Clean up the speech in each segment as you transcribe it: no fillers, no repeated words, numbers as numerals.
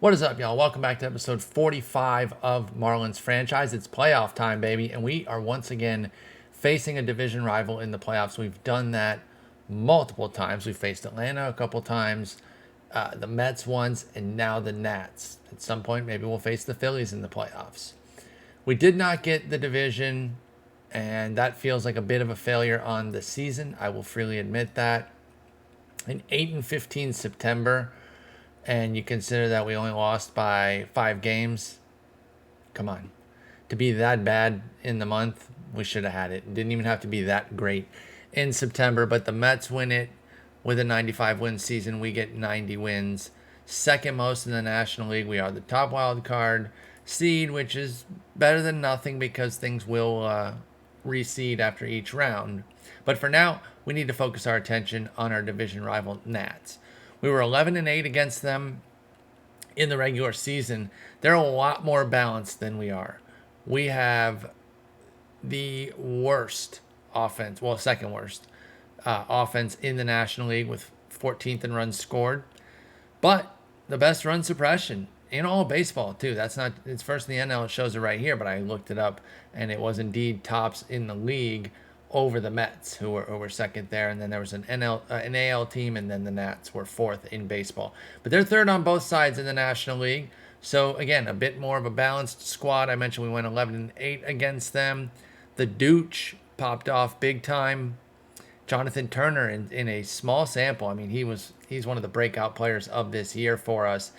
What is up, y'all? Welcome back to episode 45 of Marlins Franchise. It's playoff time, baby, and we are once again facing a division rival in the playoffs. We've done that multiple times. We faced Atlanta a couple times, the Mets once, and now the Nats. At some point, maybe we'll face the Phillies in the playoffs. We did not get the division, and that feels like a bit of a failure on the season. I will freely admit that. In 8-15 September, and you consider that we only lost by 5 games, come on. To be that bad in the month, we should have had it. It didn't even have to be that great in September, but the Mets win it with a 95-win season. We get 90 wins. Second most in the National League. We are the top wild card seed, which is better than nothing because things will reseed after each round. But for now, we need to focus our attention on our division rival, Nats. We were 11-8 against them in the regular season. They're a lot more balanced than we are. We have the worst offense, well, second worst offense in the National League with 14th in runs scored, but the best run suppression in all of baseball too. It's first in the NL. It shows it right here, but I looked it up, and it was indeed tops in the league over the Mets, who were second there, and then there was an AL team, and then the Nats were fourth in baseball. But they're third on both sides in the National League. So again, a bit more of a balanced squad. I mentioned we went 11-8 against them. The Dooch popped off big time. Jonathan Turner in a small sample. I mean, he's one of the breakout players of this year for us.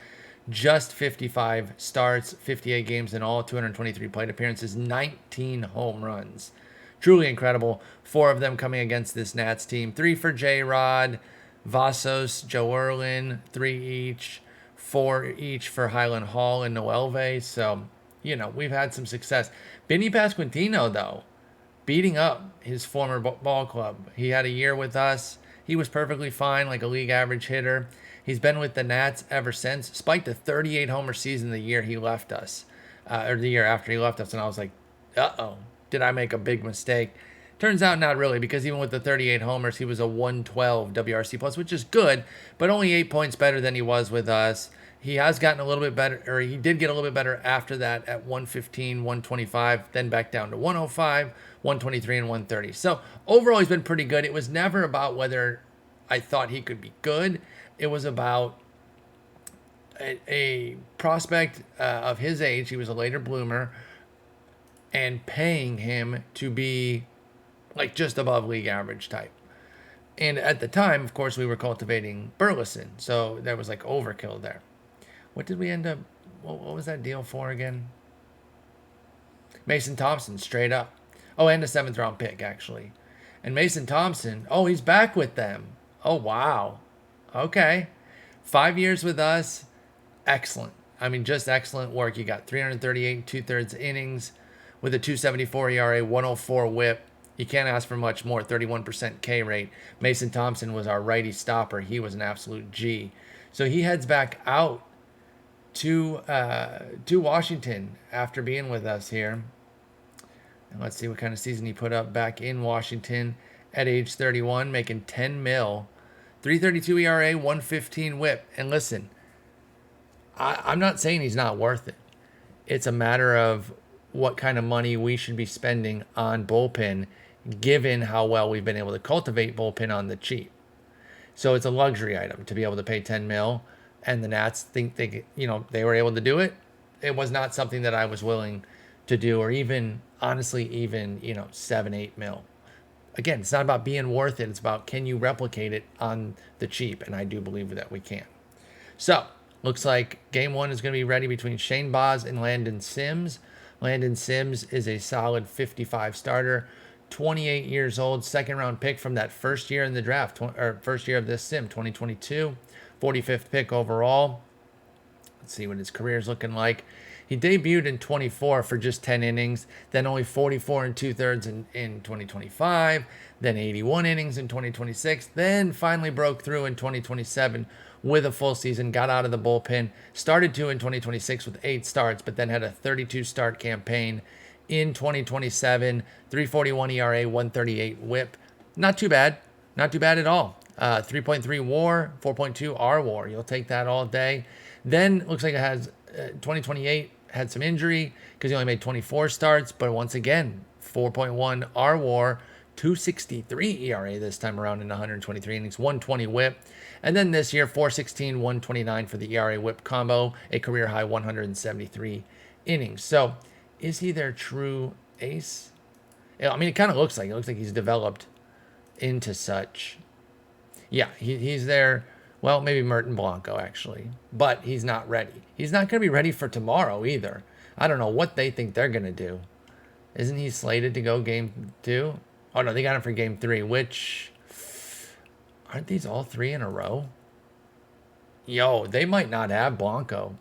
Just 55 starts, 58 games in all, 223 plate appearances, 19 home runs. Truly incredible. 4 of them coming against this Nats team. 3 for J-Rod, Vasos, Joe Erlin, 3 each. 4 each for Highland Hall and Noelve. So, we've had some success. Benny Pasquantino, though, beating up his former ball club. He had a year with us. He was perfectly fine, like a league average hitter. He's been with the Nats ever since. Spiked a 38 homer season the year he left us, or the year after he left us, and I was like, uh-oh. Did I make a big mistake? Turns out not really, because even with the 38 homers, he was a 112 WRC plus, which is good, but only 8 points better than he was with us. He has gotten a little bit better, or he did get a little bit better after that at 115, 125, then back down to 105, 123, and 130. So overall, he's been pretty good. It was never about whether I thought he could be good. It was about a prospect of his age. He was a later bloomer, and paying him to be like just above league average type. And at the time, of course, we were cultivating Burleson, so there was like overkill there. What did we end up, what was that deal for again? Mason Thompson, straight up. Oh, and a 7th round pick, actually. And Mason Thompson, oh, he's back with them. Oh, wow. Okay. 5 years with us. Excellent. I mean, just excellent work. You got 338 2/3 innings, with a 2.74 ERA, 104 WHIP. You can't ask for much more. 31% K rate. Mason Thompson was our righty stopper. He was an absolute G. So he heads back out to Washington after being with us here. And let's see what kind of season he put up back in Washington at age 31, making $10 million, 3.32 ERA, 115 WHIP. And listen, I'm not saying he's not worth it. It's a matter of what kind of money we should be spending on bullpen, given how well we've been able to cultivate bullpen on the cheap. So it's a luxury item to be able to pay $10 million, and the Nats think they were able to do it. It was not something that I was willing to do, or even, honestly, 7-8 mil. Again, it's not about being worth it. It's about, can you replicate it on the cheap? And I do believe that we can. So looks like game 1 is going to be ready between Shane Baz and Landon Sims. Landon Sims is a solid 55 starter, 28 years old, 2nd round pick from that first year in the draft, or first year of this sim, 2022, 45th pick overall. Let's see what his career is looking like. He debuted in 24 for just 10 innings, then only 44 2/3 in 2025, then 81 innings in 2026, then finally broke through in 2027 with a full season, got out of the bullpen, started in 2026 with 8 starts, but then had a 32 start campaign in 2027, 3.41 ERA, 138 WHIP. Not too bad at all. 3.3 WAR, 4.2 R WAR. You'll take that all day. Then looks like it has 2028 had some injury because he only made 24 starts, but once again, 4.1 R-WAR, 263 ERA this time around in 123 innings, 120 WHIP. And then this year, 416, 129 for the ERA WHIP combo, a career high 173 innings. So is he their true ace? I mean, it kind of looks like it. It looks like he's developed into such. Yeah, he's there. Well, maybe Merton Blanco, actually. But he's not ready. He's not going to be ready for tomorrow either. I don't know what they think they're going to do. Isn't he slated to go game 2? Oh, no, they got him for game 3, which... Aren't these all 3 in a row? Yo, they might not have Blanco.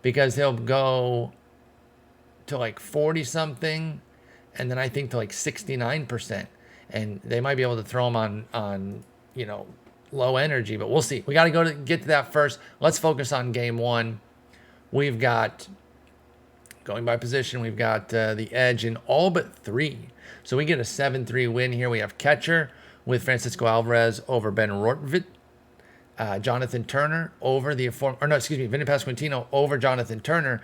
Because he'll go to like 40-something, and then I think to like 69%. And they might be able to throw him on low energy, but we'll see. We got to get to that first. Let's focus on game 1. We've got, going by position, we've got the edge in all but 3. So we get a 7-3 win here. We have catcher with Francisco Alvarez over Ben Rortvit. Jonathan Turner over Vinny Pasquantino over Jonathan Turner.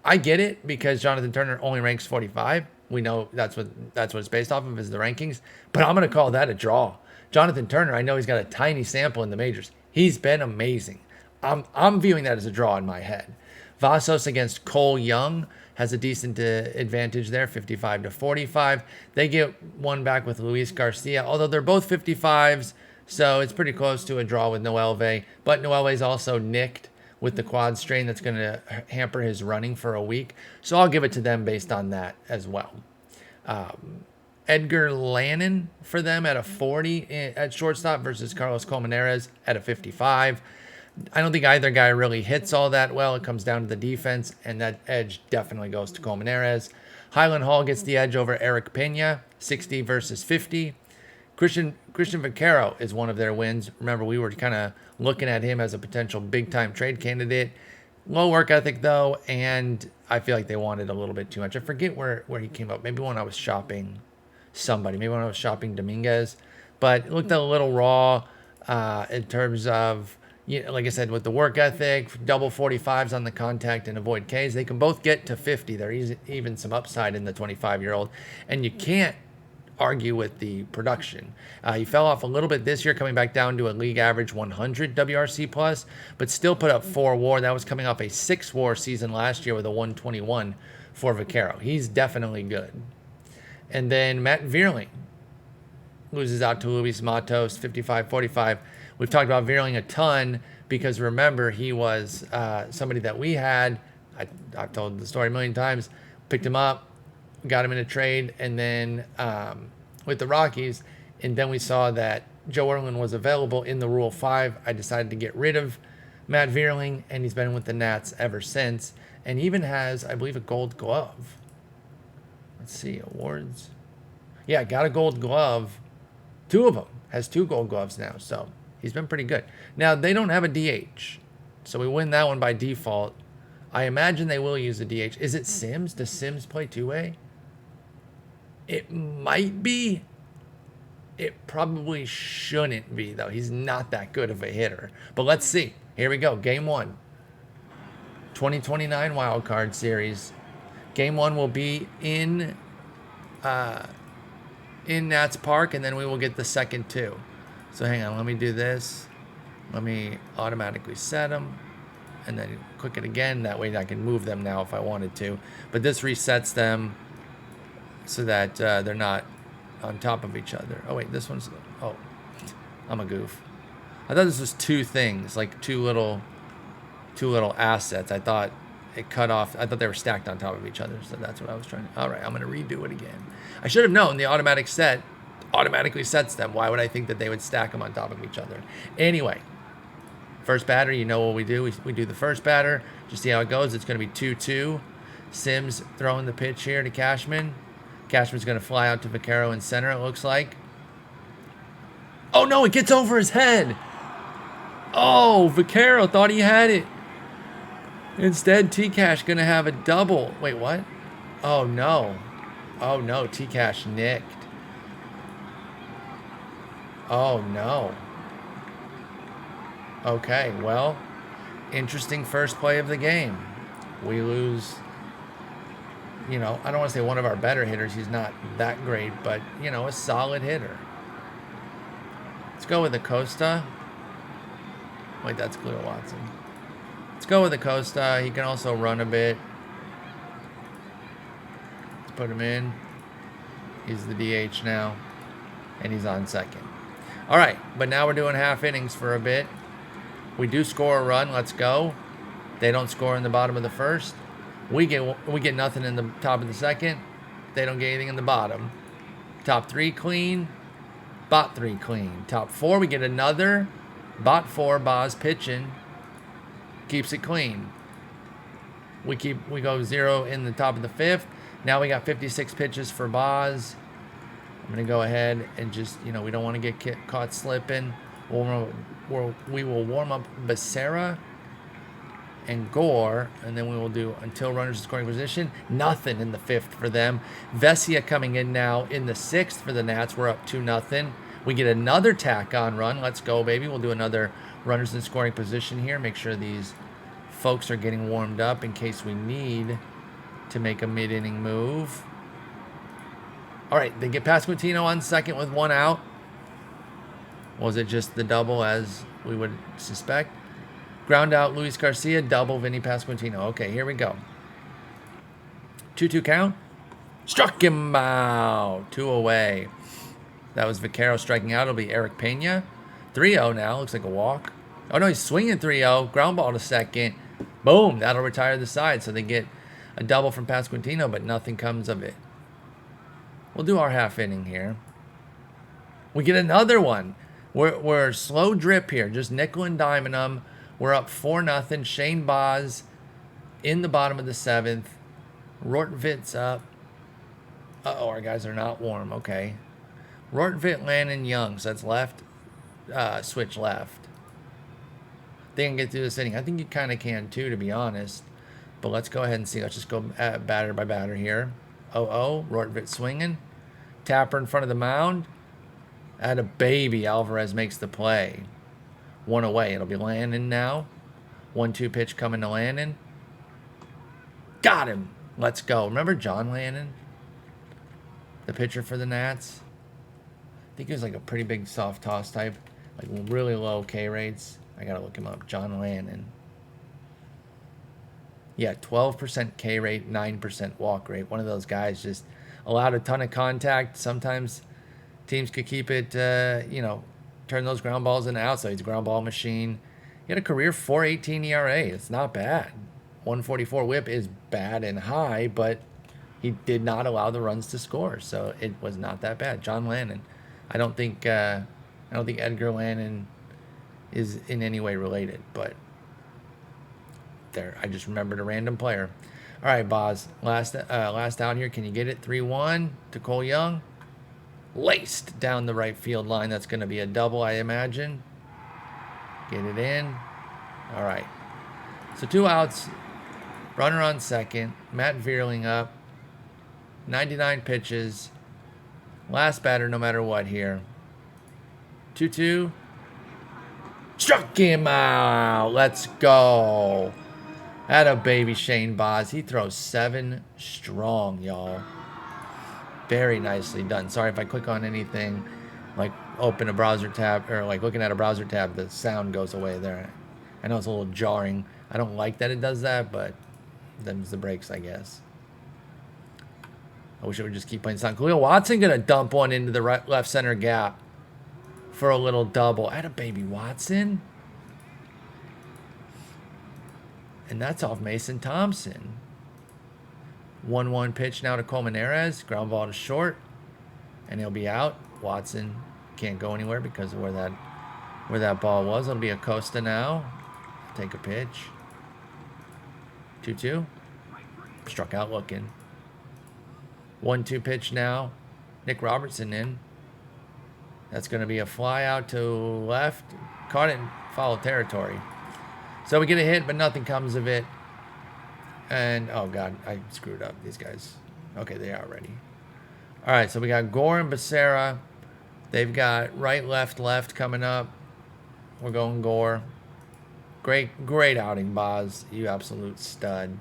I get it because Jonathan Turner only ranks 45. We know that's what it's based off of is the rankings, but I'm going to call that a draw. Jonathan Turner, I know he's got a tiny sample in the majors. He's been amazing. I'm viewing that as a draw in my head. Vasos against Cole Young has a decent advantage there, 55-45. They get one back with Luis Garcia, although they're both 55s, so it's pretty close to a draw with Noelve. But Noelve's also nicked with the quad strain that's going to hamper his running for a week. So I'll give it to them based on that as well. Edgar Lannon for them at a 40 at shortstop versus Carlos Colmenares at a 55. I don't think either guy really hits all that well. It comes down to the defense, and that edge definitely goes to Colmenares. Highland Hall gets the edge over Eric Pena, 60 versus 50. Christian Vaquero is one of their wins. Remember, we were kind of looking at him as a potential big-time trade candidate. Low work ethic, though, and I feel like they wanted a little bit too much. I forget where he came up. Maybe when I was shopping somebody. Maybe when I was shopping Dominguez. But it looked a little raw in terms of, like I said, with the work ethic, double 45s on the contact and avoid Ks. They can both get to 50. There's even some upside in the 25-year-old. And you can't argue with the production. He fell off a little bit this year, coming back down to a league average 100 WRC plus, but still put up 4 WAR. That was coming off a 6 WAR season last year with a 121 for Vaquero. He's definitely good. And then Matt Vierling loses out to Luis Matos, 55-45. We've talked about Vierling a ton because remember, he was somebody that we had. I've told the story a million times. Picked him up, got him in a trade, and then with the Rockies, and then we saw that Joe Erlin was available in the Rule 5. I decided to get rid of Matt Vierling, and he's been with the Nats ever since, and he even has, I believe, a Gold Glove. Let's see, awards. Yeah, got a Gold Glove. 2 of them. Has 2 Gold Gloves now, so he's been pretty good. Now, they don't have a DH, so we win that one by default. I imagine they will use a DH. Is it Sims? Does Sims play two-way? It might be. It probably shouldn't be, though. He's not that good of a hitter. But let's see. Here we go. Game 1. 2029 Wildcard Series. Game 1 will be in Nats Park, and then we will get the second 2. So hang on. Let me do this. Let me automatically set them. And then click it again. That way I can move them now if I wanted to. But this resets them so that they're not on top of each other. Oh, wait. This one's... Oh, I'm a goof. I thought this was 2 things, like two little assets. I thought it cut off. I thought they were stacked on top of each other. So that's what I was trying to... All right. I'm going to redo it again. I should have known the automatic set automatically sets them. Why would I think that they would stack them on top of each other? Anyway. First batter, you know what we do. We do the first batter. Just see how it goes. It's going to be 2-2. Sims throwing the pitch here to Cashman. Cashman's going to fly out to Vaquero in center, it looks like. Oh, no, it gets over his head. Oh, Vaquero thought he had it. Instead, T-Cash going to have a double. Wait, what? Oh, no. Oh, no, T-Cash nicked. Oh, no. Okay, well, interesting first play of the game. We lose, you know, I don't want to say one of our better hitters. He's not that great, but, you know, a solid hitter. Let's go with Acosta. Wait, that's Cleo Watson. Let's go with Acosta. He can also run a bit. Let's put him in. He's the DH now, and he's on second. All right, but now we're doing half innings for a bit. We do score a run. Let's go. They don't score in the bottom of the first. We get nothing in the top of the second. They don't get anything in the bottom. Top 3 clean. Bot 3 clean. Top 4 we get another. Bot 4 Boz pitching. Keeps it clean. We go 0 in the top of the 5th. Now we got 56 pitches for Boz. I'm going to go ahead and just, you know, we don't want to get caught slipping. We will warm up Becerra and Gore, and then we will do until runners in scoring position. Nothing in the 5th for them. Vesia coming in now in the 6th for the Nats. We're up 2-0. We get another tack-on run. Let's go, baby. We'll do another runners in scoring position here. Make sure these folks are getting warmed up in case we need to make a mid-inning move. All right, they get Pasquantino on second with 1 out. Was it just the double as we would suspect? Ground out Luis Garcia, double Vinny Pasquantino. Okay, here we go. 2-2 count. Struck him out. 2 away. That was Vaquero striking out. It'll be Eric Pena. 3-0 now. Looks like a walk. Oh, no, he's swinging 3-0. Ground ball to second. Boom. That'll retire the side. So they get a double from Pasquantino, but nothing comes of it. We'll do our half inning here. We get another one. We're slow drip here. Just nickel and diming them. We're up 4-0. Shane Boz in the bottom of the 7th. Rortvit's up. Uh-oh, our guys are not warm. Okay. Rortvit, Lannon, Young. So that's left. Switch left. They can get through this inning. I think you kind of can too, to be honest. But let's go ahead and see. Let's just go batter by batter here. Rortvit swinging. Tapper in front of the mound. At a baby, Alvarez makes the play. 1 away. It'll be Lannon now. 1-2 pitch coming to Lannon. Got him. Let's go. Remember John Lannon? The pitcher for the Nats? I think he was like a pretty big soft toss type. Like really low K rates. I gotta look him up. John Lannon. Yeah, 12% K rate, 9% walk rate. One of those guys just allowed a ton of contact. Sometimes teams could keep it, turn those ground balls into outs. So he's a ground ball machine. He had a career 4.18 ERA. It's not bad. 144 whip is bad and high, but he did not allow the runs to score. So it was not that bad. John Lannon. I don't think Edgar Lannon is in any way related, but there, I just remembered a random player. All right, Boz, last out here. Can you get it? 3-1 to Cole Young. Laced down the right field line. That's going to be a double, I imagine. Get it in. All right. So 2 outs. Runner on second. Matt Vierling up. 99 pitches. Last batter, no matter what here. 2-2. Struck him out. Let's go. Had a baby Shane Boz. He throws 7 strong, y'all. Very nicely done. Sorry if I click on anything, like open a browser tab, or like looking at a browser tab, the sound goes away there. I know it's a little jarring. I don't like that it does that, but them's the breaks, I guess. I wish it would just keep playing sound. Khalil Watson gonna dump one into the right, left center gap for a little double. Had a baby Watson. And that's off Mason Thompson. 1-1 pitch now to Colmenares. Ground ball to short. And he'll be out. Watson can't go anywhere because of where that ball was. It'll be Acosta now. Take a pitch. 2-2. Struck out looking. 1-2 pitch now. Nick Robertson in. That's going to be a fly out to left. Caught it in foul territory. So we get a hit, but nothing comes of it. And, oh, God, I screwed up these guys. Okay, they are ready. All right, so we got Gore and Becerra. They've got right, left coming up. We're going Gore. Great outing, Boz. You absolute stud.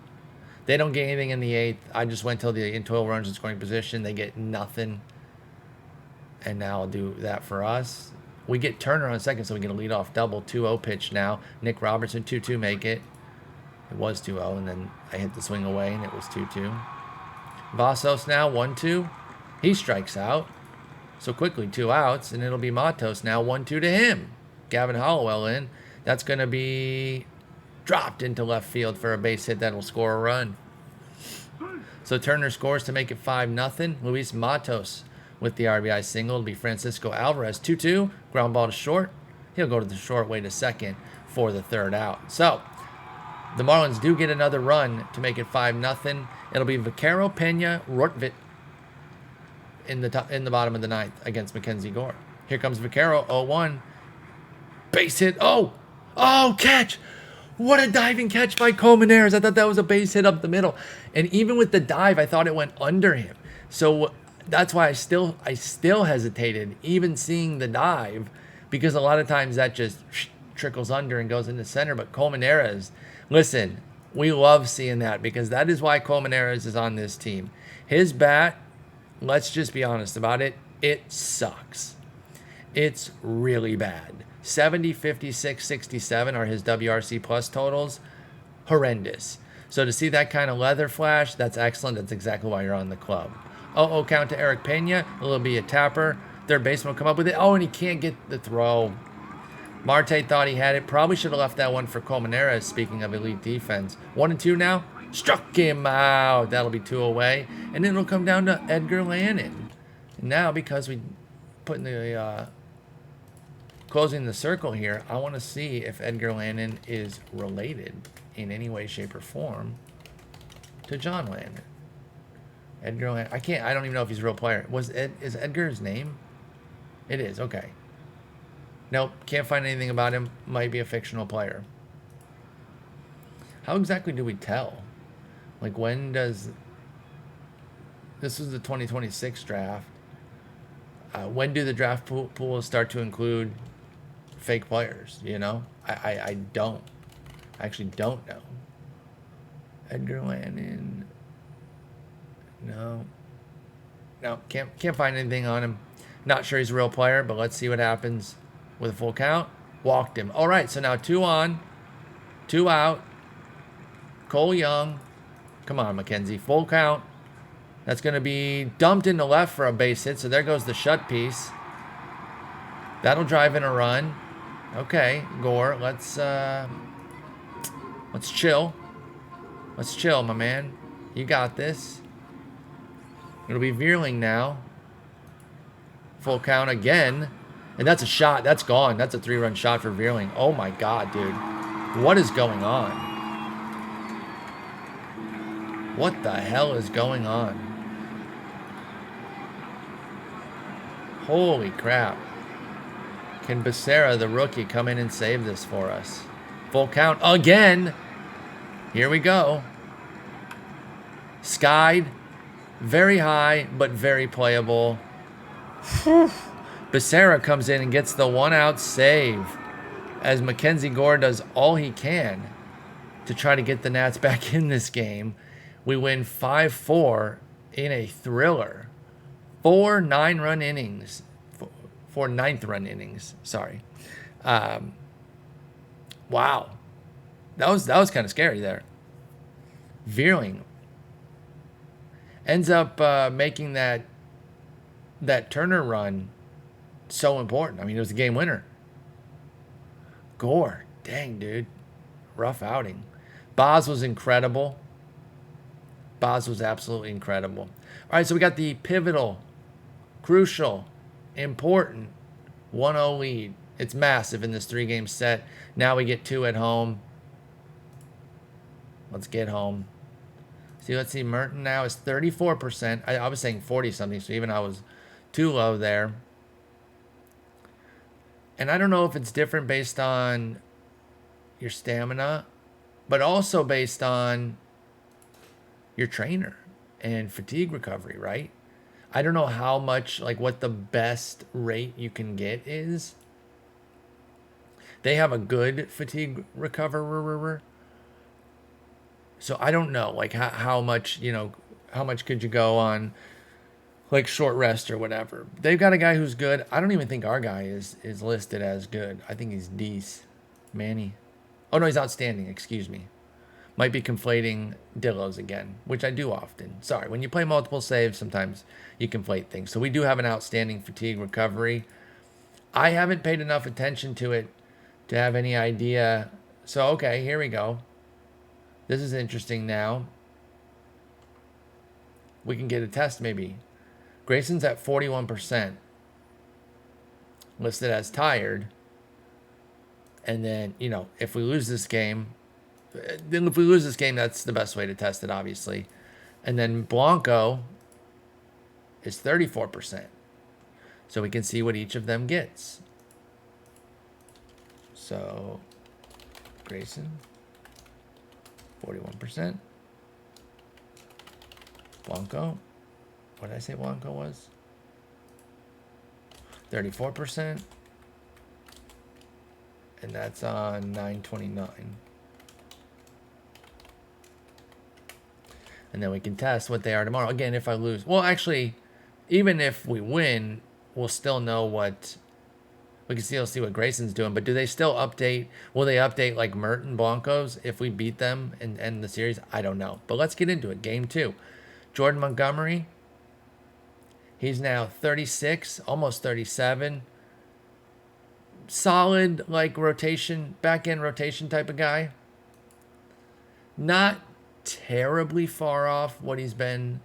They don't get anything in the 8th. I just went till the in-total runs in scoring position. They get nothing. And now I'll do that for us. We get Turner on second, so we get a leadoff double. 2-0 pitch now. Nick Robertson, 2-2 make it. It was 2-0, and then I hit the swing away, and it was 2-2. Vasos now, 1-2. He strikes out. So quickly, 2 outs, and it'll be Matos now, 1-2 to him. Gavin Hollowell in. That's going to be dropped into left field for a base hit that'll score a run. So Turner scores to make it 5-0. Luis Matos with the RBI single. It'll be Francisco Alvarez, 2-2. Ground ball to short. He'll go to the short way to second for the 3rd out. So the Marlins do get another run to make it 5-0. It'll be Vaquero, Pena, Rortvit in the bottom of the 9th against Mackenzie Gore. Here comes Vaquero, 0-1. Base hit. Oh, catch. What a diving catch by Colmenares. I thought that was a base hit up the middle. And even with the dive, I thought it went under him. So that's why I still hesitated, even seeing the dive, because a lot of times that just trickles under and goes into center. But Colmenares, listen, we love seeing that, because that is why Colmenares is on this team. His bat, let's just be honest about it, it sucks. It's really bad. 70, 56, 67 are his WRC plus totals. Horrendous. So to see that kind of leather flash, that's excellent. That's exactly why you're on the club. 0-0 count to Eric Pena. It'll be a tapper. Third baseman will come up with it. Oh, and he can't get the throw. Marte thought he had it. Probably should have left that one for Colmenares, speaking of elite defense. 1-2 now. Struck him out. That'll be 2 away. And then it'll come down to Edgar Lannon. Now, because we put in the closing the circle here, I want to see if Edgar Lannon is related in any way, shape, or form to John Lannon. Edgar Lannon. I don't even know if he's a real player. Is Edgar his name? It is. Okay. Nope. Can't find anything about him. Might be a fictional player. How exactly do we tell? Like, when does... This is the 2026 draft. When do the draft pools start to include fake players, you know? I don't. I actually don't know. Edgar Lannon. No, can't find anything on him. Not sure he's a real player, but let's see what happens with a full count. Walked him. All right, so now 2 on, 2 out. Cole Young. Come on, Mackenzie. Full count. That's going to be dumped into left for a base hit, so there goes the shut piece. That'll drive in a run. Okay, Gore, let's chill. Let's chill, my man. You got this. It'll be Veerling now. Full count again. And that's a shot. That's gone. That's a 3-run shot for Veerling. Oh, my God, dude. What is going on? What the hell is going on? Holy crap. Can Becerra, the rookie, come in and save this for us? Full count again. Here we go. Skied. Very high, but very playable. Becerra comes in and gets the 1-out save as Mackenzie Gore does all he can to try to get the Nats back in this game. We win 5-4 in a thriller. 4 9-run innings. 4 9th-run innings. Sorry. Wow. That was kind of scary there. Veerling ends up making that Turner run so important. I mean, it was a game winner. Gore, dang, dude. Rough outing. Boz was incredible. Boz was absolutely incredible. All right, so we got the pivotal, crucial, important 1-0 lead. It's massive in this 3-game set. Now we get 2 at home. Let's get home. See, let's see. Merton now is 34%. I was saying 40-something, so even I was too low there. And I don't know if it's different based on your stamina, but also based on your trainer and fatigue recovery, right? I don't know how much, like, what the best rate you can get is. They have a good fatigue recoverer. So I don't know, like how much, how much could you go on like short rest or whatever. They've got a guy who's good. I don't even think our guy is listed as good. I think he's decent. Manny. Oh no, he's outstanding. Excuse me. Might be conflating Dillos again, which I do often. Sorry, when you play multiple saves, sometimes you conflate things. So we do have an outstanding fatigue recovery. I haven't paid enough attention to it to have any idea. So okay, here we go. This is interesting now. We can get a test maybe. Grayson's at 41%. Listed as tired. And then, if we lose this game, that's the best way to test it, obviously. And then Blanco is 34%. So we can see what each of them gets. So, Grayson, 41%. Blanco, what did I say Blanco was? 34%. And that's on 929. And then we can test what they are tomorrow. Again, if I lose. Well, actually, even if we win, we'll still know what... We can still see what Grayson's doing. But do they still update? Will they update like Merton Blancos if we beat them and end the series? I don't know. But let's get into it. Game 2. Jordan Montgomery. He's now 36, almost 37. Solid, like, rotation, back-end rotation type of guy. Not terribly far off what he's been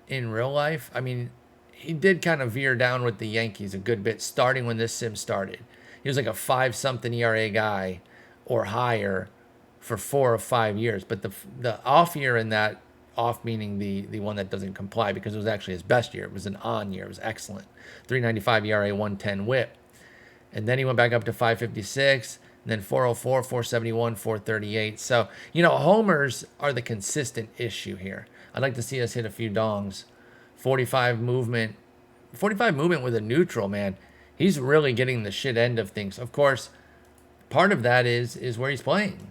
in real life. I mean, he did kind of veer down with the Yankees a good bit starting when this sim started. He was like a 5-something ERA guy or higher for 4 or 5 years. But the off year in that, off meaning the one that doesn't comply, because it was actually his best year. It was an on year. It was excellent. 395 ERA, 110 whip. And then he went back up to 556, and then 404, 471, 438. So, homers are the consistent issue here. I'd like to see us hit a few dongs. 45 movement with a neutral, man. He's really getting the shit end of things. Of course, part of that is where he's playing.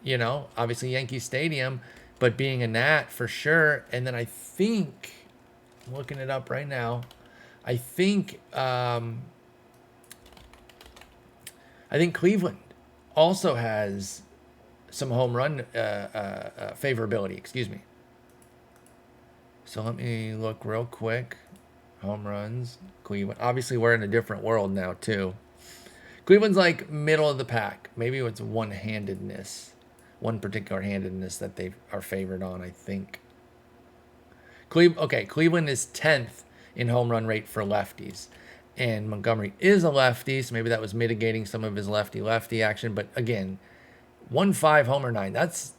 Obviously Yankee Stadium, but being a Nat for sure. And then I think, I'm looking it up right now, I think Cleveland also has some home run favorability. Excuse me. So let me look real quick. Home runs, Cleveland. Obviously, we're in a different world now, too. Cleveland's like middle of the pack. Maybe it's one-handedness. One particular handedness that they are favored on, I think. Cleveland is 10th in home run rate for lefties. And Montgomery is a lefty, so maybe that was mitigating some of his lefty-lefty action. But again, 1.5 homer 9, that's,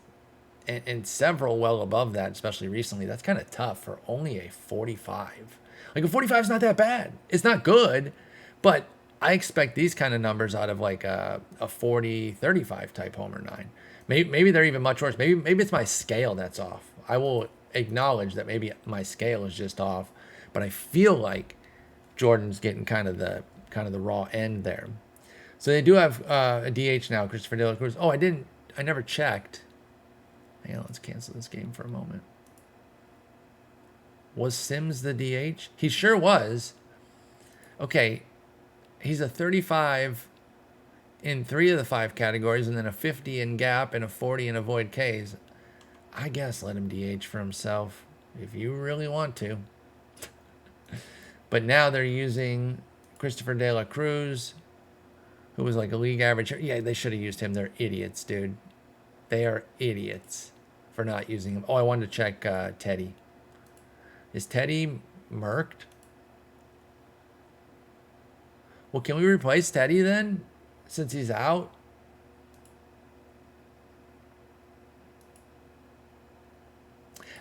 and several well above that, especially recently, that's kind of tough for only a 45. Like a 45 is not that bad. It's not good, but I expect these kind of numbers out of like a 40-35 type homer 9. Maybe they're even much worse. Maybe it's my scale that's off. I will acknowledge that maybe my scale is just off, but I feel like Jordan's getting kind of the raw end there. So they do have a DH now, Christopher De La Cruz. Oh, I never checked. Hang on, let's cancel this game for a moment. Was Sims the DH? He sure was. Okay, he's a 35 in 3 of the 5 categories, and then a 50 in gap and a 40 in avoid Ks. I guess let him DH for himself if you really want to. But now they're using Christopher De La Cruz, who was like a league average. Yeah, they should have used him. They're idiots, dude. They are idiots for not using him. Oh, I wanted to check Teddy. Is Teddy murked? Well, can we replace Teddy then, since he's out?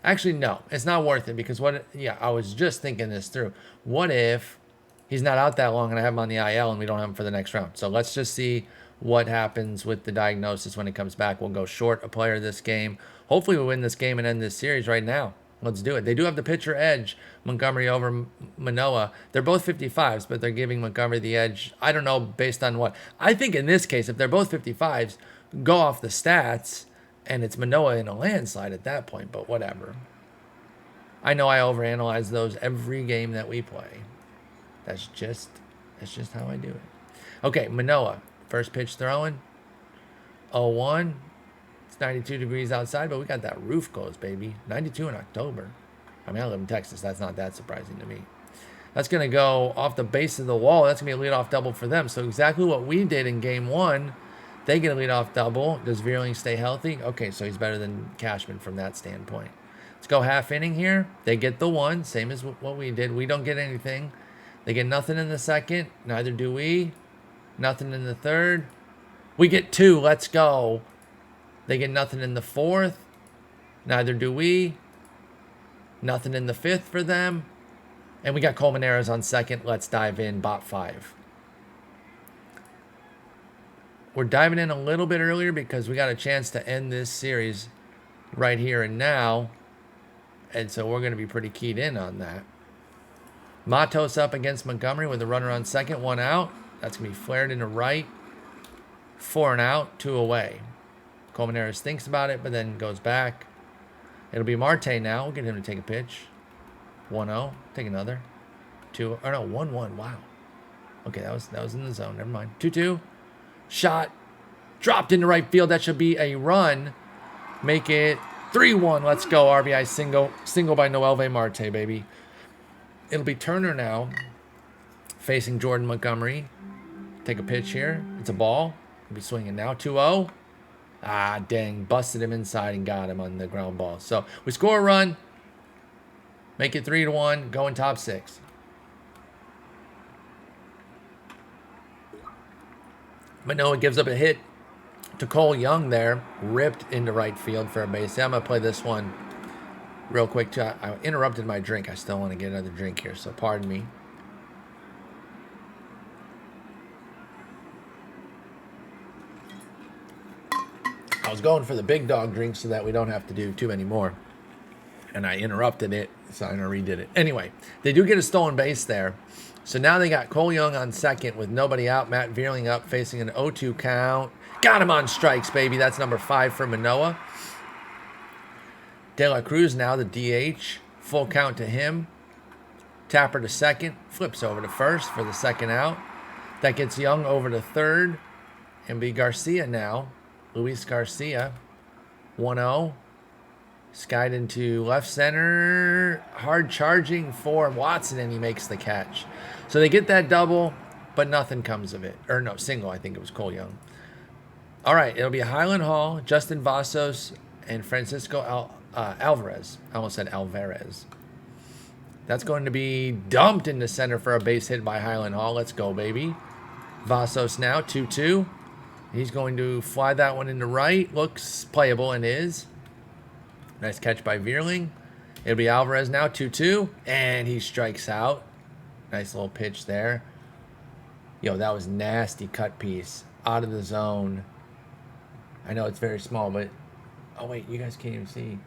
Actually, no, it's not worth it because I was just thinking this through. What if he's not out that long and I have him on the IL and we don't have him for the next round? So let's just see what happens with the diagnosis when it comes back. We'll go short a player this game. Hopefully we win this game and end this series right now. Let's do it. They do have the pitcher edge, Montgomery over Manoah. They're both 55s, but they're giving Montgomery the edge. I don't know based on what. I think in this case, if they're both 55s, go off the stats, and it's Manoah in a landslide at that point, but whatever. I know I overanalyze those every game that we play. That's just how I do it. Okay, Manoah, first pitch throwing. 0-1. It's 92 degrees outside, but we got that roof closed, baby. 92 in October. I mean, I live in Texas. That's not that surprising to me. That's going to go off the base of the wall. That's going to be a leadoff double for them. So exactly what we did in game 1. They get a leadoff double. Does Vierling stay healthy? Okay, so he's better than Cashman from that standpoint. Let's go half inning here. They get the 1, same as what we did. We don't get anything. They get nothing in the second. Neither do we. Nothing in the third. We get 2. Let's go. They get nothing in the 4th. Neither do we. Nothing in the 5th for them. And we got Colmenares on second. Let's dive in. Bot 5. We're diving in a little bit earlier because we got a chance to end this series right here and now. And so we're going to be pretty keyed in on that. Matos up against Montgomery with a runner on second. 1 out. That's going to be flared into right. 4 and out. 2 away. Colmenares thinks about it, but then goes back. It'll be Marte now. We'll get him to take a pitch. 1-0. Take another. 2. Or no, 1-1. Wow. Okay, that was in the zone. Never mind. 2-2. Shot. Dropped into right field. That should be a run. Make it 3-1. Let's go. RBI single. Single by Noelvi Marte, baby. It'll be Turner now facing Jordan Montgomery. Take a pitch here. It's a ball. He'll be swinging now. 2-0. Ah, dang. Busted him inside and got him on the ground ball. So we score a run. Make it 3-1. Go in top 6. Manoah gives up a hit to Cole Young there. Ripped into right field for a base. I'm going to play this one real quick too. I interrupted my drink. I still want to get another drink here, so pardon me. I was going for the big dog drink so that we don't have to do too many more. And I interrupted it, so I redid it. Anyway, they do get a stolen base there. So now they got Cole Young on second with nobody out. Matt Vierling up facing an 0-2 count. Got him on strikes, baby. That's number 5 for Manoah. De La Cruz now the DH. Full count to him. Tapper to second. Flips over to first for the second out. That gets Young over to third. And be Garcia now. Luis Garcia. 1-0. Skied into left center. Hard charging for Watson, and he makes the catch. So they get that double, but nothing comes of it. Or no, single. I think it was Cole Young. All right, it'll be Highland Hall, Justin Vasos, and Francisco Alvarez. I almost said Alvarez. That's going to be dumped into center for a base hit by Highland Hall. Let's go, baby. Vasos now, 2-2. He's going to fly that one into right. Looks playable and is. Nice catch by Vierling. It'll be Alvarez now, 2-2. And he strikes out. Nice little pitch there. Yo, that was nasty cut piece. Out of the zone. I know it's very small, but... Oh, wait, you guys can't even see.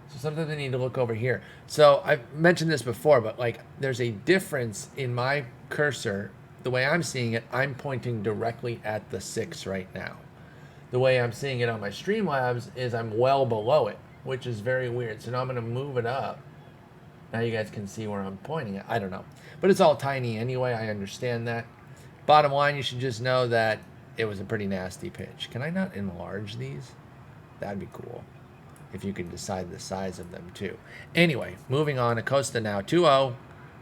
So sometimes I need to look over here. So I've mentioned this before, but like there's a difference in my cursor. The way I'm seeing it, I'm pointing directly at the 6 right now. The way I'm seeing it on my Streamlabs is I'm well below it, which is very weird. So now I'm going to move it up. Now you guys can see where I'm pointing at. I don't know. But it's all tiny anyway. I understand that. Bottom line, you should just know that it was a pretty nasty pitch. Can I not enlarge these? That'd be cool. If you could decide the size of them too. Anyway, moving on. Acosta now, 2-0.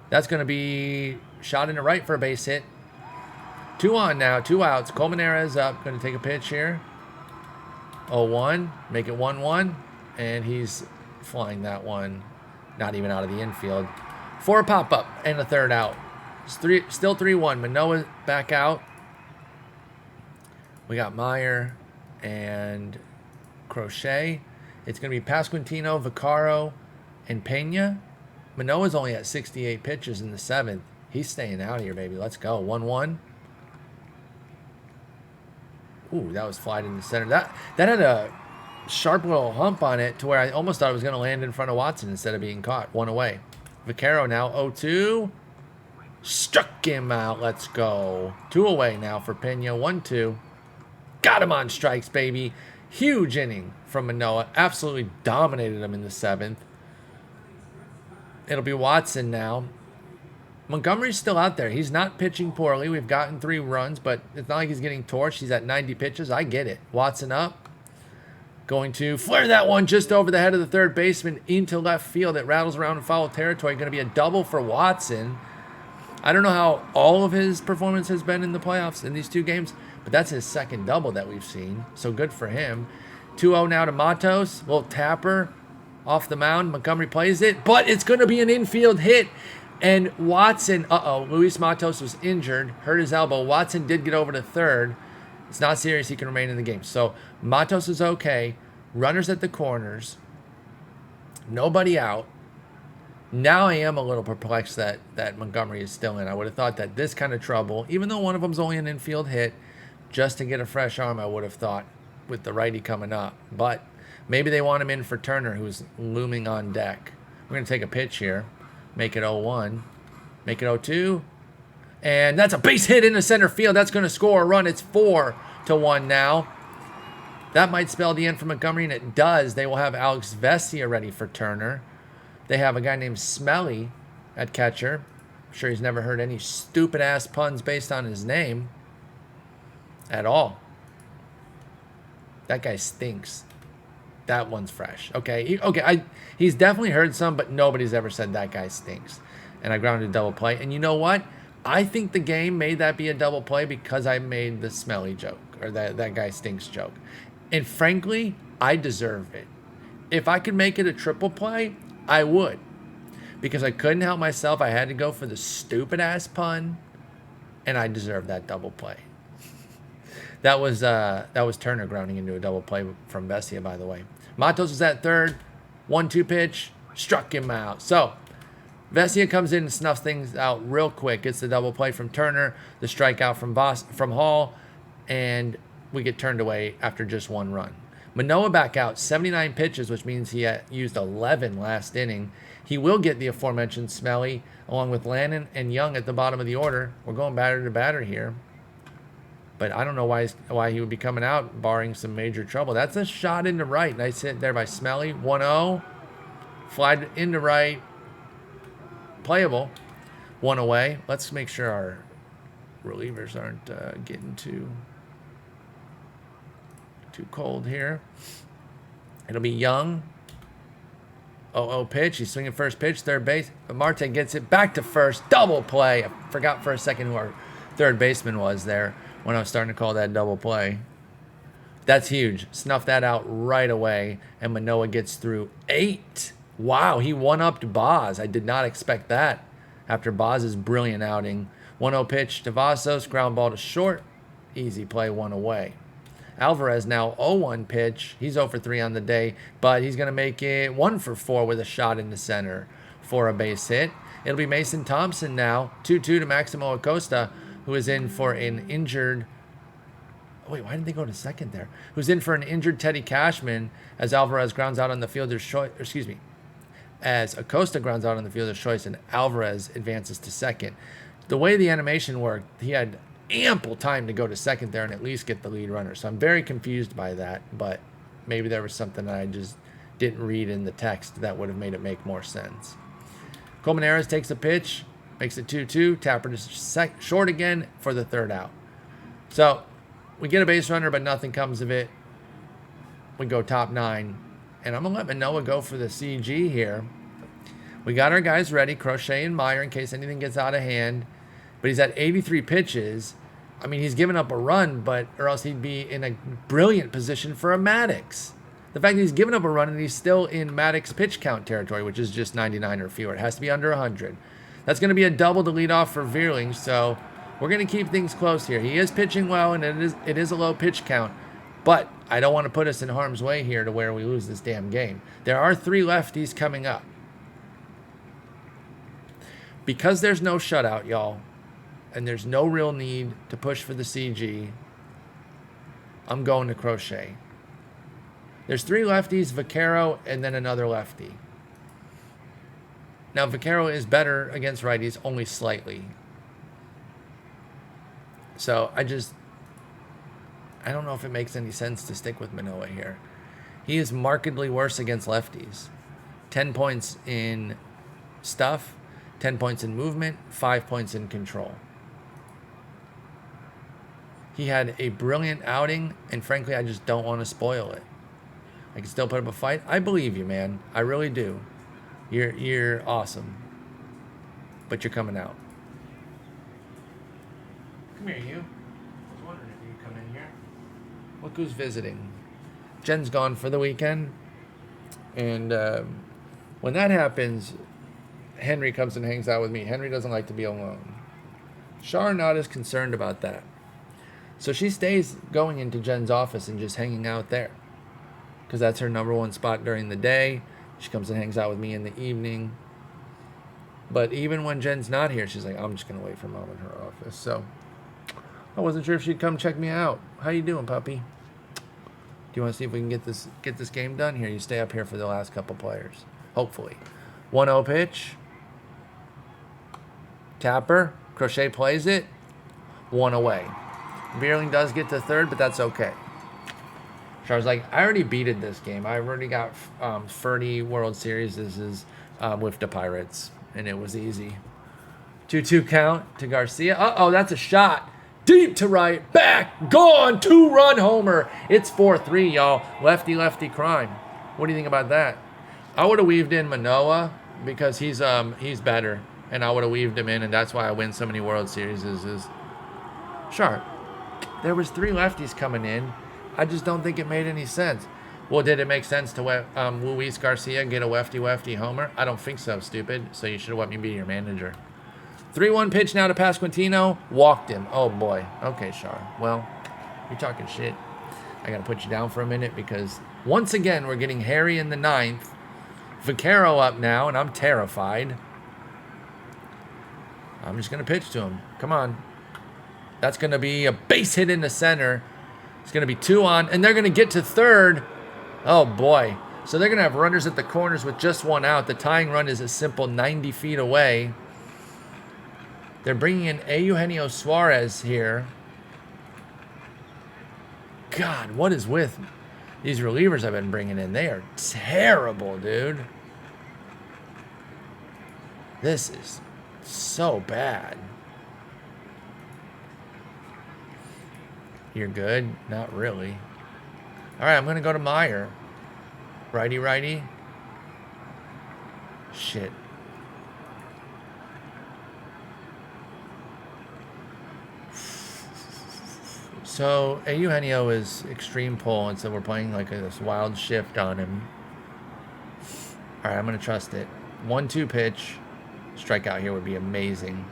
That's going to be shot into right for a base hit. 2 on now, 2 outs. Colmenares up. Going to take a pitch here. 0-1. Make it 1-1. And he's flying that one. Not even out of the infield. For a pop-up and a third out. It's still 3-1. Manoah back out. We got Meyer and Crochet. It's going to be Pasquantino, Vaccaro, and Pena. Manoah's only at 68 pitches in the 7th. He's staying out here, baby. Let's go. 1-1. Ooh, that was flied in the center. That had a sharp little hump on it to where I almost thought it was going to land in front of Watson instead of being caught. One away. Vaquero now 0-2. Struck him out. Let's go. 2 away now for Pena. 1-2. Got him on strikes, baby. Huge inning from Manoah. Absolutely dominated him in the 7th. It'll be Watson now. Montgomery's still out there. He's not pitching poorly. We've gotten 3 runs, but it's not like he's getting torched. He's at 90 pitches. I get it. Watson up. Going to flare that one just over the head of the third baseman into left field. It rattles around in foul territory. Going to be a double for Watson. I don't know how all of his performance has been in the playoffs in these 2 games, but that's his second double that we've seen. So good for him. 2-0 now to Matos. Little tapper off the mound. Montgomery plays it, but it's going to be an infield hit. And Watson, Luis Matos was injured, hurt his elbow. Watson did get over to third. It's not serious. He can remain in the game. So Matos is okay. Runners at the corners. Nobody out. Now I am a little perplexed that Montgomery is still in. I would have thought that this kind of trouble, even though one of them's only an infield hit, just to get a fresh arm, I would have thought with the righty coming up. But maybe they want him in for Turner, who's looming on deck. We're going to take a pitch here. Make it 0-1. Make it 0-2. And that's a base hit into center field. That's going to score a run. It's 4-1 now. That might spell the end for Montgomery, and it does. They will have Alex Vesia ready for Turner. They have a guy named Smelly at catcher. I'm sure he's never heard any stupid-ass puns based on his name at all. That guy stinks. That one's fresh. Okay, he's definitely heard some, but nobody's ever said that guy stinks. And I grounded a double play. And you know what? I think the game made that be a double play because I made the Smelly joke, or that guy stinks joke. And frankly, I deserve it. If I could make it a triple play, I would. Because I couldn't help myself. I had to go for the stupid-ass pun, and I deserve that double play. That was Turner grounding into a double play from Vesia, by the way. Matos was at third. 1-2 pitch. Struck him out. So, Vesia comes in and snuffs things out real quick. Gets the double play from Turner. The strikeout from Hall. And we get turned away after just 1 run. Manoah back out. 79 pitches, which means he had used 11 last inning. He will get the aforementioned Smelly, along with Lannon and Young at the bottom of the order. We're going batter to batter here. But I don't know why he would be coming out, barring some major trouble. That's a shot into right. Nice hit there by Smelly. 1-0. Fly into right. Playable. 1 away. Let's make sure our relievers aren't getting too cold here. It'll be Young. 0-0 pitch. He's swinging first pitch, third base. But Marte gets it back to first. Double play. I forgot for a second who our third baseman was there when I was starting to call that double play. That's huge. Snuff that out right away. And Manoah gets through 8. Wow, he one-upped Boz. I did not expect that after Boz's brilliant outing. 1-0 pitch to Vasos. Ground ball to short. Easy play, 1 away. Alvarez now 0-1 pitch. He's 0 for 3 on the day, but he's going to make it 1 for 4 with a shot in the center for a base hit. It'll be Mason Thompson now. 2-2 to Maximo Acosta, who is in for an injured... Wait, why didn't they go to second there? Who's in for an injured Teddy Cashman as Alvarez grounds out on the fielder's choice. As Acosta grounds out on the fielder's choice and Alvarez advances to second. The way the animation worked, he had ample time to go to second there and at least get the lead runner. So I'm very confused by that, but maybe there was something that I just didn't read in the text that would have made it make more sense. Colmenares takes a pitch, makes it 2-2. Tapper to short again for the third out. So we get a base runner, but nothing comes of it. We go top 9. And I'm going to let Manoah go for the CG here. We got our guys ready, Crochet and Meyer, in case anything gets out of hand. But he's at 83 pitches. I mean, he's given up a run, or else he'd be in a brilliant position for a Maddox. The fact that he's given up a run and he's still in Maddox pitch count territory, which is just 99 or fewer. It has to be under 100. That's going to be a double to lead off for Veerling, so we're going to keep things close here. He is pitching well, and it is a low pitch count. But I don't want to put us in harm's way here to where we lose this damn game. There are 3 lefties coming up. Because there's no shutout, y'all, and there's no real need to push for the CG, I'm going to Crochet. There's 3 lefties, Vaquero, and then another lefty. Now, Vaquero is better against righties, only slightly. So, I don't know if it makes any sense to stick with Manoah here. He is markedly worse against lefties. 10 points in stuff, 10 points in movement, 5 points in control. He had a brilliant outing, and frankly, I just don't want to spoil it. I can still put up a fight. I believe you, man. I really do. You're awesome. But you're coming out. Come here, you. I was wondering if you'd come in here. Look who's visiting. Jen's gone for the weekend. And when that happens, Henry comes and hangs out with me. Henry doesn't like to be alone. Char not as concerned about that. So she stays going into Jen's office and just hanging out there. Because that's her number one spot during the day. She comes and hangs out with me in the evening. But even when Jen's not here, she's like, I'm just going to wait for Mom in her office. So I wasn't sure if she'd come check me out. How you doing, puppy? Do you want to see if we can get this game done here? You stay up here for the last couple players. Hopefully. 1-0 pitch. Tapper. Crochet plays it. 1 away. Beerling does get to third, but that's okay. Char's like, I already beated this game. I already got 30 World Series. This is with the Pirates, and it was easy. 2-2 count to Garcia. Uh-oh, that's a shot. Deep to right, back, gone, 2-run homer. It's 4-3, y'all. Lefty crime. What do you think about that? I would have weaved in Manoah because he's better, and I would have weaved him in, and that's why I win so many World Series. Is Char. There was 3 lefties coming in. I just don't think it made any sense. Well, did it make sense to Luis Garcia get a lefty homer? I don't think so, stupid. So you should have let me be your manager. 3-1 pitch now to Pasquantino. Walked him. Oh, boy. Okay, Char. Well, you're talking shit. I got to put you down for a minute because once again, we're getting Harry in the 9th. Vaquero up now, and I'm terrified. I'm just going to pitch to him. Come on. That's going to be a base hit in the center. It's going to be 2 on, and they're going to get to third. Oh, boy. So they're going to have runners at the corners with just 1 out. The tying run is a simple 90 feet away. They're bringing in Eugenio Suarez here. God, what is with these relievers I've been bringing in? They are terrible, dude. This is so bad. You're good? Not really. All right, I'm going to go to Meyer. Righty. Shit. So, Eugenio is extreme pull, and so we're playing like this wild shift on him. All right, I'm going to trust it. 1-2 pitch. Strikeout here would be amazing.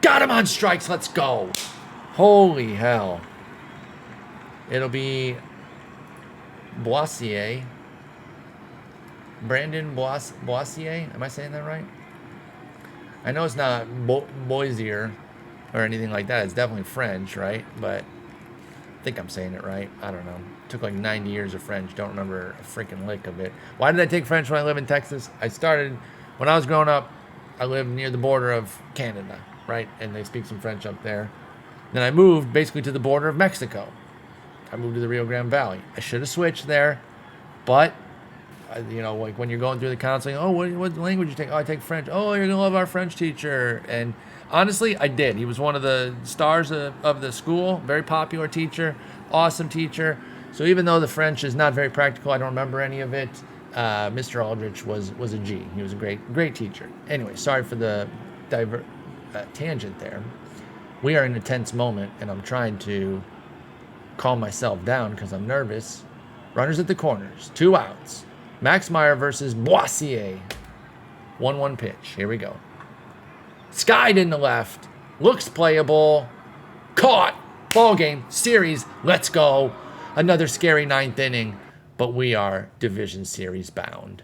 Got him on strikes. Let's go. Holy hell. It'll be Boissier. Brandon Boissier. Am I saying that right? I know it's not Boisier or anything like that. It's definitely French, right? But I think I'm saying it right. I don't know. It took like 90 years of French. Don't remember a freaking lick of it. Why did I take French when I lived in Texas? When I was growing up, I lived near the border of Canada, right? And they speak some French up there. Then I moved basically to the border of Mexico. I moved to the Rio Grande Valley. I should have switched there, but like when you're going through the counseling, what language you take? Oh, I take French. Oh, you're gonna love our French teacher. And honestly, I did. He was one of the stars of the school. Very popular teacher, awesome teacher. So even though the French is not very practical, I don't remember any of it. Mr. Aldrich was a G. He was a great teacher. Anyway, sorry for the tangent there. We are in a tense moment, and I'm trying to calm myself down because I'm nervous. Runners at the corners, 2 outs. Max Meyer versus Boissier. 1-1 pitch. Here we go. Skied in the left. Looks playable. Caught. Ball game. Series. Let's go. Another scary 9th inning, but we are Division Series bound.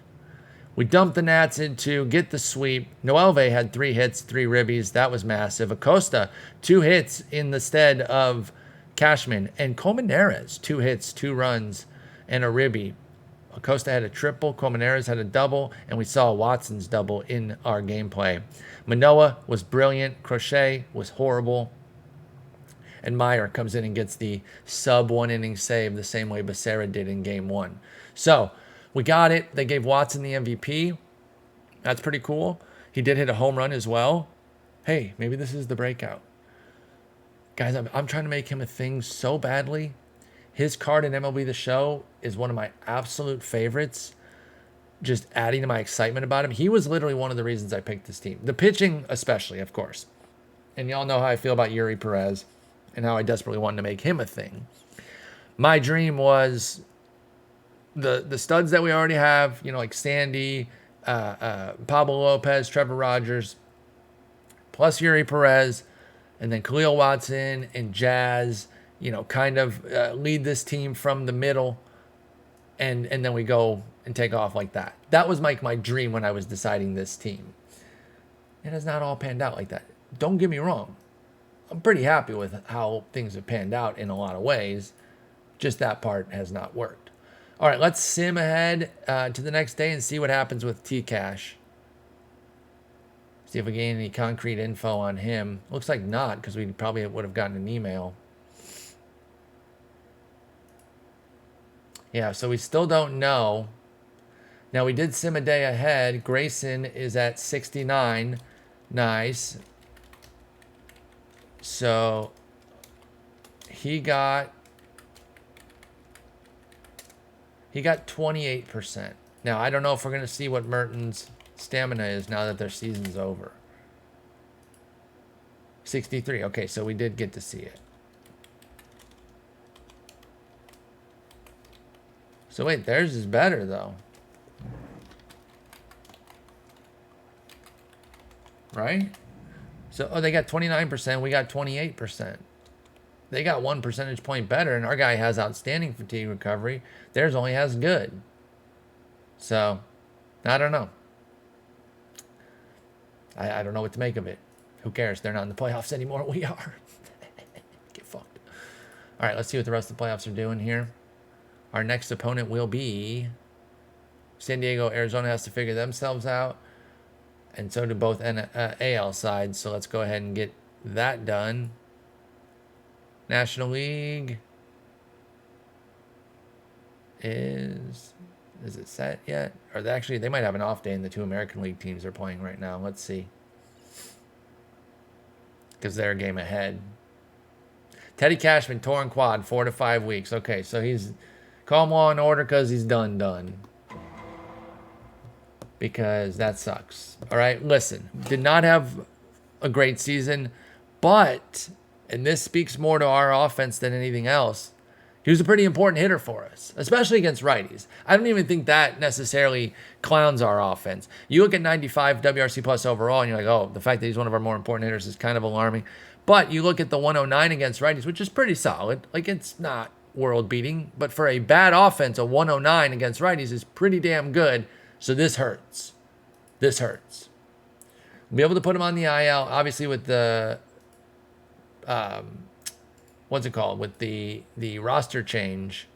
We dumped the Nats into get the sweep. Noelve had 3 hits, 3 ribbies. That was massive. Acosta, 2 hits in the stead of Cashman. And Colmenares, 2 hits, 2 runs. and Uribe. Acosta had a triple, Colmenares had a double, and we saw Watson's double in our gameplay. Manoah was brilliant. Crochet was horrible. And Meyer comes in and gets the sub 1 inning save the same way Becerra did in game 1. So we got it. They gave Watson the MVP. That's pretty cool. He did hit a home run as well. Hey, maybe this is the breakout. Guys, I'm trying to make him a thing so badly. His card in MLB The Show is one of my absolute favorites. Just adding to my excitement about him. He was literally one of the reasons I picked this team. The pitching especially, of course. And y'all know how I feel about Yuri Perez and how I desperately wanted to make him a thing. My dream was the studs that we already have, like Sandy, Pablo Lopez, Trevor Rogers, plus Yuri Perez, and then Khalil Watson and Jazz, kind of lead this team from the middle, and then we go and take off like that. That was my dream when I was deciding this team. It has not all panned out like that. Don't get me wrong. I'm pretty happy with how things have panned out in a lot of ways. Just that part has not worked. All right, let's sim ahead to the next day and see what happens with T-Cash. See if we gain any concrete info on him. Looks like not, because we probably would have gotten an email. Yeah, so we still don't know. Now, we did sim a day ahead. Grayson is at 69. Nice. So he got 28%. Now, I don't know if we're going to see what Merton's stamina is now that their season's over. 63. Okay, so we did get to see it. So wait, theirs is better though. Right? So, they got 29%. We got 28%. They got 1 percentage point better, and our guy has outstanding fatigue recovery. Theirs only has good. So, I don't know. I don't know what to make of it. Who cares? They're not in the playoffs anymore. We are. Get fucked. All right, let's see what the rest of the playoffs are doing here. Our next opponent will be San Diego. Arizona has to figure themselves out. And so do both AL sides. So let's go ahead and get that done. National League is it set yet? Or they might have an off day, and the 2 American League teams are playing right now. Let's see. Because they're a game ahead. Teddy Cashman, torn quad, 4 to 5 weeks. Okay, so he's calm, law, and order because he's done. Because that sucks. All right, listen. Did not have a great season, but, and this speaks more to our offense than anything else, he was a pretty important hitter for us, especially against righties. I don't even think that necessarily clowns our offense. You look at 95 WRC plus overall, and you're like, oh, the fact that he's one of our more important hitters is kind of alarming. But you look at the 109 against righties, which is pretty solid. Like, it's not world-beating, but for a bad offense, a 109 against righties is pretty damn good. So this hurts. This hurts. We'll be able to put him on the IL, obviously with the, what's it called? With the roster change.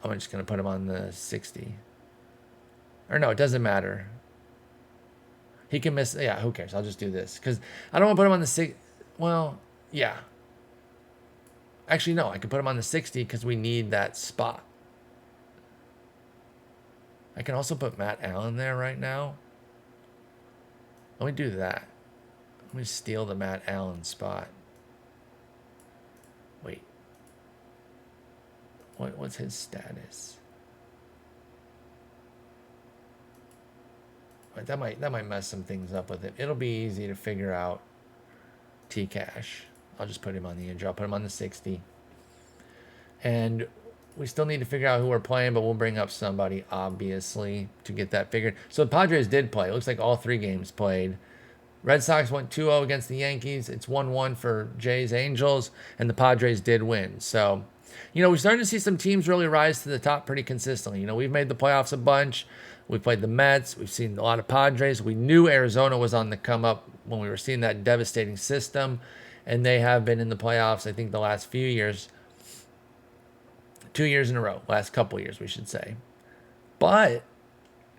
I'm just going to put him on the 60. Or no, it doesn't matter. He can miss, yeah, who cares? I'll just do this. Because I don't want to put him on the 60. Well, yeah. Actually, no, I can put him on the 60 because we need that spot. I can also put Matt Allen there right now. Let me do that. Let me steal the Matt Allen spot. Wait. What's his status? Wait, that might mess some things up with it. It'll be easy to figure out T-Cash. I'll just put him on the injury. I'll put him on the 60. And we still need to figure out who we're playing, but we'll bring up somebody, obviously, to get that figured. So the Padres did play. It looks like all 3 games played. Red Sox went 2-0 against the Yankees. It's 1-1 for Jays Angels, and the Padres did win. So, we're starting to see some teams really rise to the top pretty consistently. We've made the playoffs a bunch. We played the Mets. We've seen a lot of Padres. We knew Arizona was on the come up when we were seeing that devastating system, and they have been in the playoffs, I think, the last few years. 2 years in a row. Last couple years, we should say. But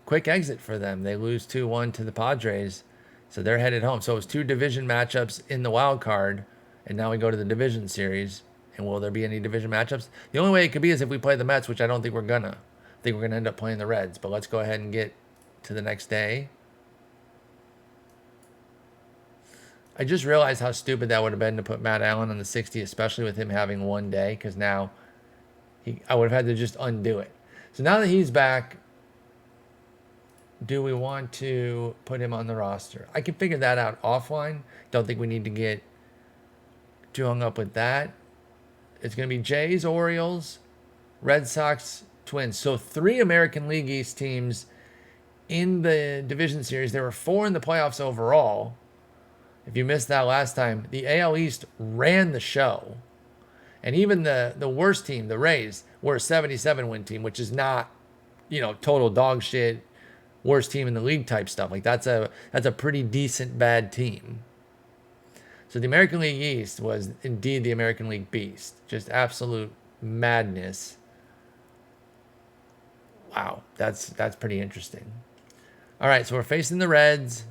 quick exit for them. They lose 2-1 to the Padres, so they're headed home. So it was 2 division matchups in the wild card, and now we go to the division series. And will there be any division matchups? The only way it could be is if we play the Mets, which I don't think we're gonna. I think we're gonna end up playing the Reds. But let's go ahead and get to the next day. I just realized how stupid that would have been to put Matt Allen on the 60, especially with him having one day, because now I would have had to just undo it. So now that he's back, do we want to put him on the roster? I can figure that out offline. Don't think we need to get too hung up with that. It's going to be Jays, Orioles, Red Sox, Twins. So 3 American League East teams in the division series. There were 4 in the playoffs overall. If you missed that last time, the AL East ran the show. And even the worst team, the Rays, were a 77-win team, which is not, total dog shit, worst team in the league type stuff. Like that's a pretty decent bad team. So the American League East was indeed the American League Beast. Just absolute madness. Wow, that's pretty interesting. All right, so we're facing the Reds.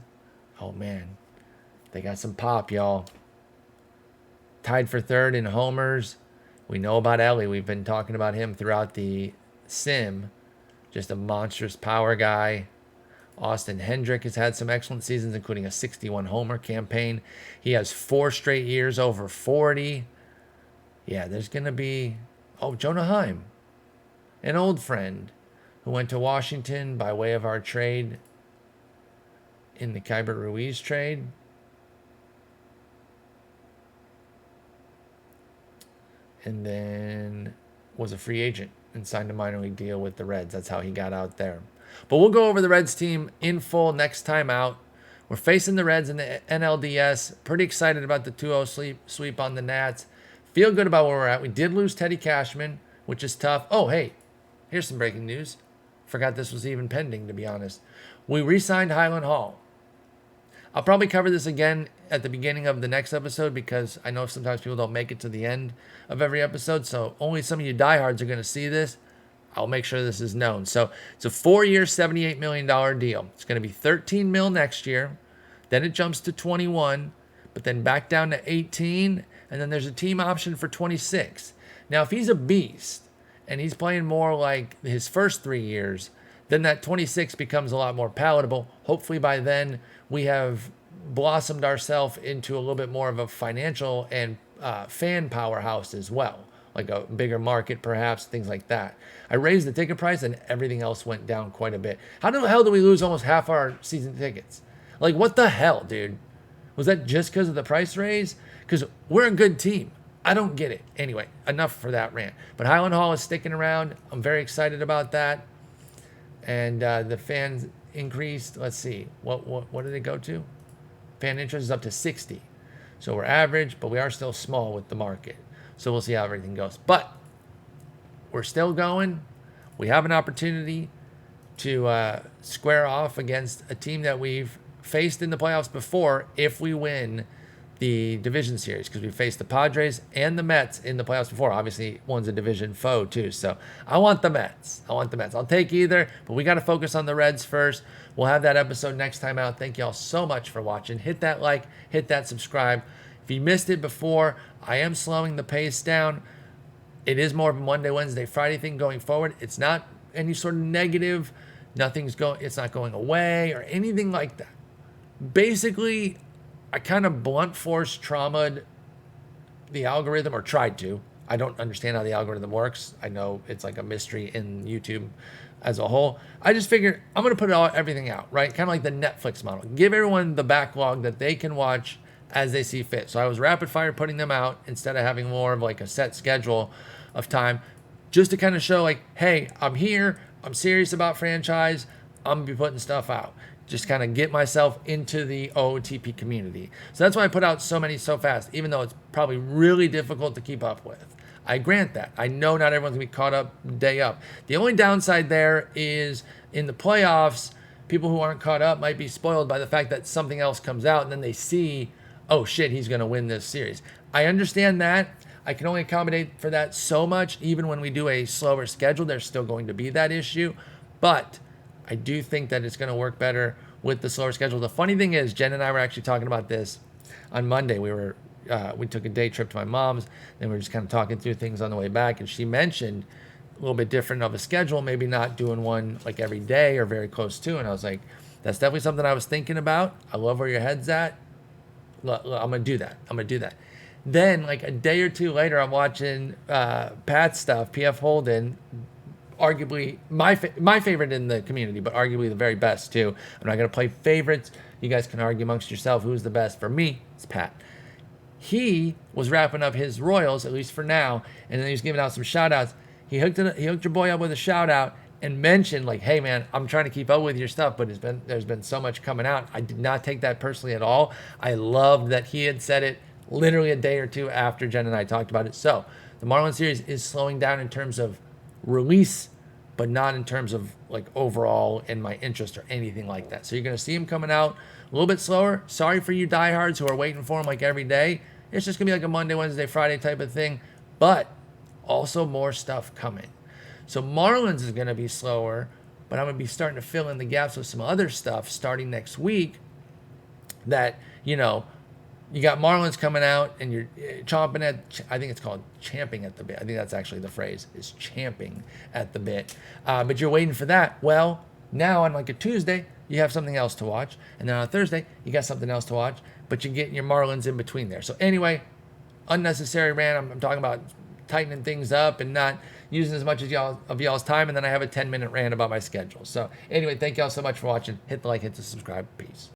Oh, man. They got some pop, y'all. Tied for 3rd in homers. We know about Ellie. We've been talking about him throughout the sim. Just a monstrous power guy. Austin Hendrick has had some excellent seasons, including a 61 homer campaign. He has 4 straight years over 40. Yeah, there's going to be... Oh, Jonah Heim, an old friend who went to Washington by way of our trade in the Keibert Ruiz trade. And then was a free agent and signed a minor league deal with the Reds. That's how he got out there. But we'll go over the Reds team in full next time out. We're facing the Reds in the NLDS. Pretty excited about the 2-0 sweep on the Nats. Feel good about where we're at. We did lose Teddy Cashman, which is tough. Oh, hey, here's some breaking news. Forgot this was even pending, to be honest. We re-signed Highland Hall. I'll probably cover this again at the beginning of the next episode because I know sometimes people don't make it to the end of every episode, so only some of you diehards are going to see this. I'll make sure this is known. So it's a 4-year, $78 million deal. It's going to be $13 million next year. Then it jumps to 21, but then back down to 18, and then there's a team option for 26. Now, if he's a beast and he's playing more like his first 3 years, then that 26 becomes a lot more palatable. Hopefully by then we have blossomed ourselves into a little bit more of a financial and fan powerhouse as well. Like a bigger market, perhaps, things like that. I raised the ticket price and everything else went down quite a bit. How the hell did we lose almost half our season tickets? Like, what the hell, dude? Was that just because of the price raise? Because we're a good team. I don't get it. Anyway, enough for that rant. But Highland Hall is sticking around. I'm very excited about that. And the fans increased. Let's see. What did it go to? Fan interest is up to 60. So we're average, but we are still small with the market. So we'll see how everything goes. But we're still going. We have an opportunity to square off against a team that we've faced in the playoffs before if we win the division series, because we faced the Padres and the Mets in the playoffs before. Obviously, one's a division foe too. So I want the Mets. I'll take either, but we got to focus on the Reds first. We'll have that episode next time out. Thank y'all so much for watching. Hit that like, hit that subscribe. If you missed it before, I am slowing the pace down. It is more of a Monday, Wednesday, Friday thing going forward. It's not any sort of negative. It's not going away or anything like that. Basically, I kind of blunt force trauma'd the algorithm, or tried to. I don't understand how the algorithm works. I know it's like a mystery in YouTube as a whole. I just figured I'm going to put everything out, right? Kind of like the Netflix model. Give everyone the backlog that they can watch as they see fit. So I was rapid fire putting them out instead of having more of like a set schedule of time, just to kind of show like, hey, I'm here. I'm serious about franchise. I'm going to be putting stuff out. Just kind of get myself into the OOTP community. So that's why I put out so many so fast, even though it's probably really difficult to keep up with. I grant that. I know not everyone's going to be caught up day up. The only downside there is in the playoffs, people who aren't caught up might be spoiled by the fact that something else comes out and then they see, oh shit, he's going to win this series. I understand that. I can only accommodate for that so much. Even when we do a slower schedule, there's still going to be that issue. But I do think that it's going to work better with the slower schedule. The funny thing is, Jen and I were actually talking about this on Monday. We took a day trip to my mom's, and we were just kind of talking through things on the way back, and she mentioned a little bit different of a schedule, maybe not doing one like every day or very close to. And I was like, that's definitely something I was thinking about. I love where your head's at. I'm gonna do that. Then like a day or two later, I'm watching Pat's stuff, PF Holden, arguably my favorite in the community, but arguably the very best too. I'm not gonna play favorites. You guys can argue amongst yourself who's the best. For me, it's Pat. He was wrapping up his Royals, at least for now, and then he was giving out some shout outs. He hooked your boy up with a shout out and mentioned like, hey man, I'm trying to keep up with your stuff, but there's been so much coming out. I did not take that personally at all. I loved that he had said it literally a day or two after Jen and I talked about it. So the Marlins series is slowing down in terms of release, but not in terms of like overall in my interest or anything like that. So you're going to see him coming out a little bit slower. Sorry for you diehards who are waiting for him like every day. It's just going to be like a Monday, Wednesday, Friday type of thing, but also more stuff coming. So Marlins is going to be slower, but I'm going to be starting to fill in the gaps with some other stuff starting next week that, you got Marlins coming out and you're chomping at, I think it's called champing at the bit. I think that's actually the phrase, is champing at the bit. But you're waiting for that. Well, now on like a Tuesday, you have something else to watch. And then on a Thursday, you got something else to watch, but you're getting your Marlins in between there. So anyway, unnecessary rant. I'm talking about tightening things up and not using as much of y'all's time. And then I have a 10-minute rant about my schedule. So anyway, thank y'all so much for watching. Hit the like, hit the subscribe. Peace.